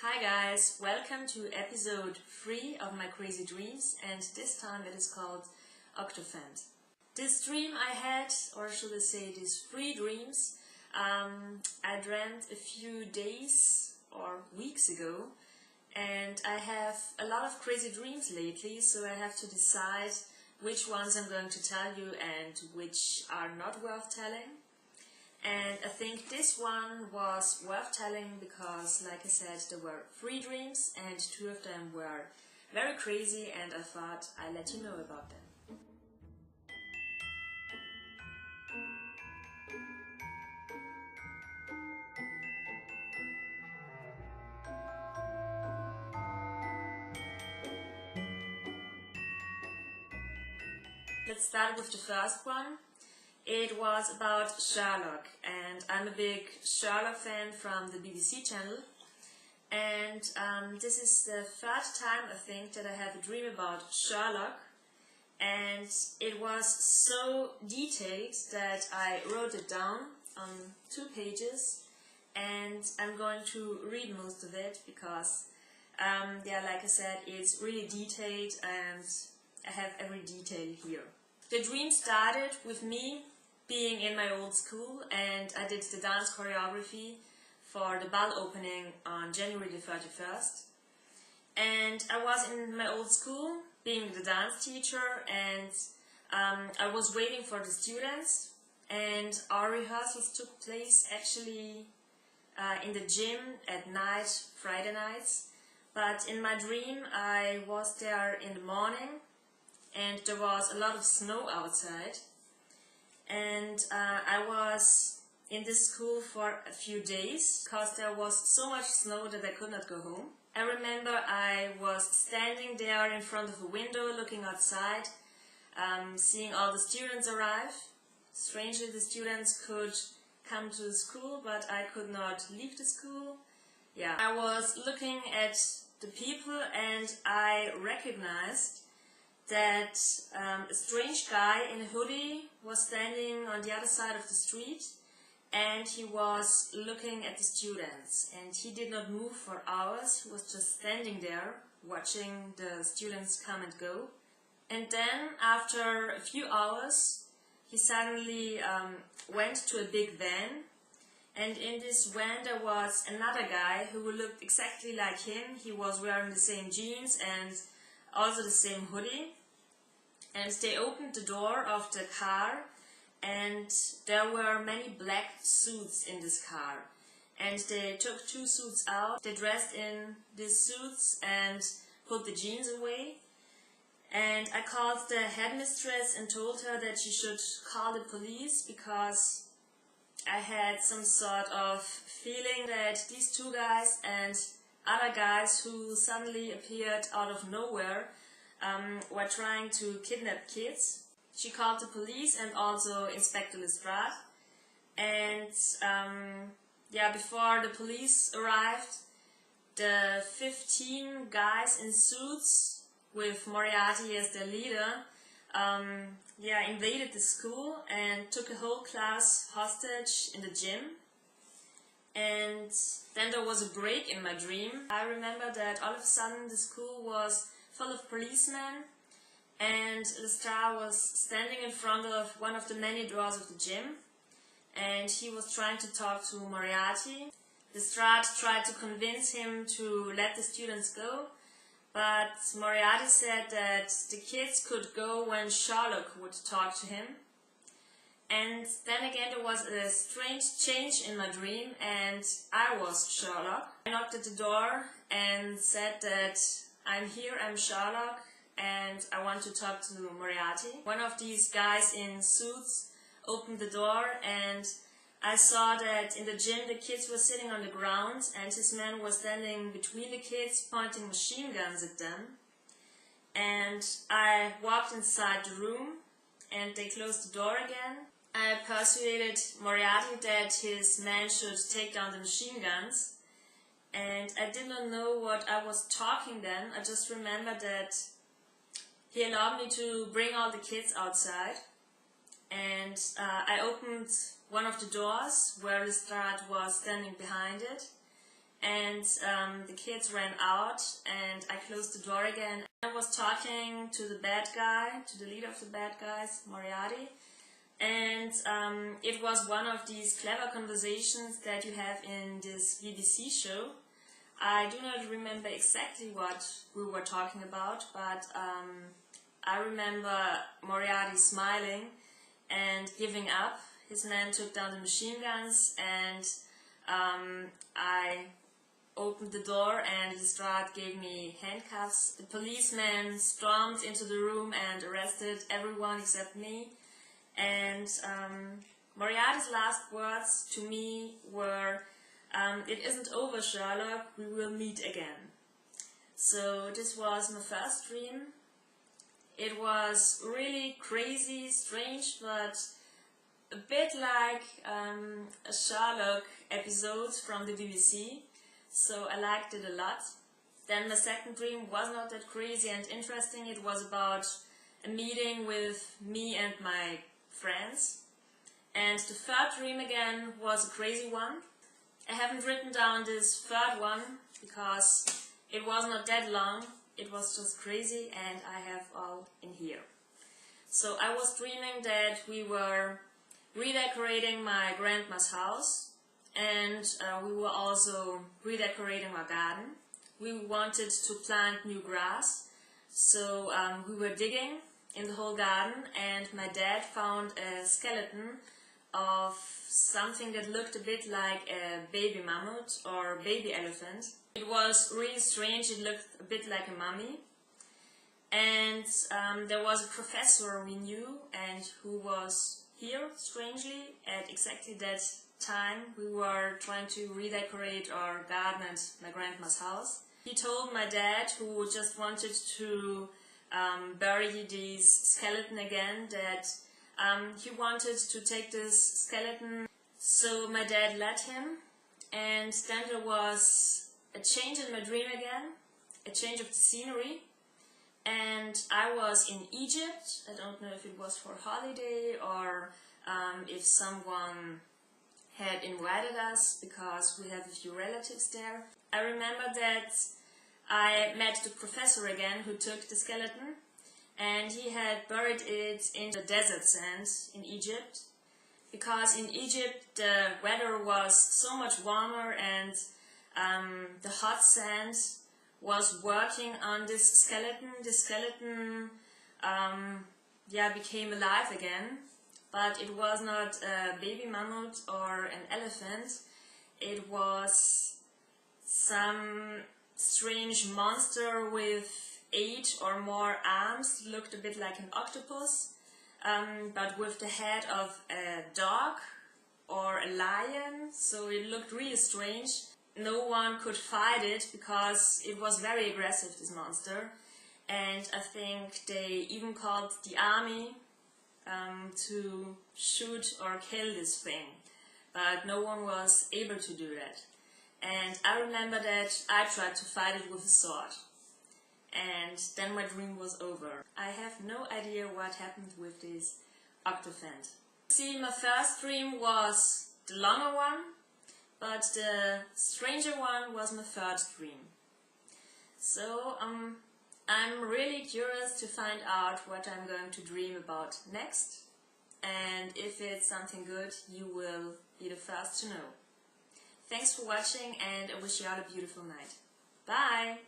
Hi guys, welcome to episode 3 of my crazy dreams, and this time it is called octophantus. This dream I had, or should I say these 3 dreams, I dreamt a few days or weeks ago, and I have a lot of crazy dreams lately, so I have to decide which ones I'm going to tell you and which are not worth telling. And I think this one was worth telling because, like I said, there were 3 dreams and 2 of them were very crazy, and I thought I'd let you know about them. Let's start with the first one. It was about Sherlock, and I'm a big Sherlock fan from the BBC channel. And this is the 3rd time I think that I have a dream about Sherlock, and it was so detailed that I wrote it down on 2 pages, and I'm going to read most of it because, like I said, it's really detailed and I have every detail here. The dream started with me being in my old school, and I did the dance choreography for the ball opening on January the 31st. And I was in my old school being the dance teacher, and I was waiting for the students, and our rehearsals took place actually in the gym at night, Friday nights. But in my dream I was there in the morning, and there was a lot of snow outside. And I was in this school for a few days because there was so much snow that I could not go home. I remember I was standing there in front of a window looking outside, seeing all the students arrive. Strangely, the students could come to the school, but I could not leave the school. I was looking at the people, and I recognized that a strange guy in a hoodie was standing on the other side of the street, and he was looking at the students, and he did not move for hours. He was just standing there watching the students come and go. And then after a few hours he suddenly went to a big van, and in this van there was another guy who looked exactly like him. He was wearing the same jeans and also the same hoodie, and they opened the door of the car, and there were many black suits in this car, and they took 2 suits out. They dressed in these suits and put the jeans away, and I called the headmistress and told her that she should call the police because I had some sort of feeling that these 2 guys and other guys who suddenly appeared out of nowhere were trying to kidnap kids. She called the police and also Inspector Lestrade, and before the police arrived, the 15 guys in suits with Moriarty as their leader invaded the school and took a whole class hostage in the gym. And then there was a break in my dream. I remember that all of a sudden the school was full of policemen, and Lestrade was standing in front of one of the many doors of the gym, and he was trying to talk to Moriarty. Lestrade tried to convince him to let the students go, but Moriarty said that the kids could go when Sherlock would talk to him. And then again there was a strange change in my dream, and I was Sherlock. I knocked at the door and said that I'm here, I'm Sherlock, and I want to talk to Moriarty. One of these guys in suits opened the door, and I saw that in the gym the kids were sitting on the ground, and his man was standing between the kids pointing machine guns at them. And I walked inside the room, and they closed the door again. I persuaded Moriarty that his man should take down the machine guns, and I did not know what I was talking then. I just remember that he allowed me to bring all the kids outside, and I opened one of the doors where Lestrade was standing behind it, and the kids ran out, and I closed the door again. I was talking to the bad guy, to the leader of the bad guys, Moriarty, and it was one of these clever conversations that you have in this BBC show. I do not remember exactly what we were talking about, but I remember Moriarty smiling and giving up. His men took down the machine guns, and I opened the door and Lestrade gave me handcuffs. The policeman stormed into the room and arrested everyone except me. And Moriarty's last words to me were, "It isn't over, Sherlock, we will meet again." So this was my first dream. It was really crazy, strange, but a bit like a Sherlock episode from the BBC. So I liked it a lot. Then my second dream was not that crazy and interesting. It was about a meeting with me and my friends. And the third dream again was a crazy one. I haven't written down this third one because it was not that long. It was just crazy, and I have all in here. So I was dreaming that we were redecorating my grandma's house, and we were also redecorating our garden. We wanted to plant new grass, so we were digging in the whole garden, and my dad found a skeleton of something that looked a bit like a baby mammoth or baby elephant. It was really strange, it looked a bit like a mummy. And there was a professor we knew and who was here, strangely, at exactly that time. We were trying to redecorate our garden and my grandma's house. He told my dad, who just wanted to bury this skeleton again, that he wanted to take this skeleton. So my dad let him, and then there was a change in my dream again, a change of the scenery. And I was in Egypt. I don't know if it was for holiday or if someone had invited us because we have a few relatives there. I remember that I met the professor again who took the skeleton, and he had buried it in the desert sand in Egypt, because in Egypt the weather was so much warmer, and the hot sand was working on this skeleton. The skeleton became alive again, but it was not a baby mammoth or an elephant. It was some strange monster with 8 or more arms. Looked a bit like an octopus, but with the head of a dog or a lion, so it looked really strange. No one could fight it because it was very aggressive, this monster, and I think they even called the army to shoot or kill this thing, but no one was able to do that. And I remember that I tried to fight it with a sword, and then my dream was over. I have no idea what happened with this octophantus. See, my first dream was the longer one, but the stranger one was my third dream. So I'm really curious to find out what I'm going to dream about next, and if it's something good, you will be the first to know. Thanks for watching, and I wish you all a beautiful night. Bye!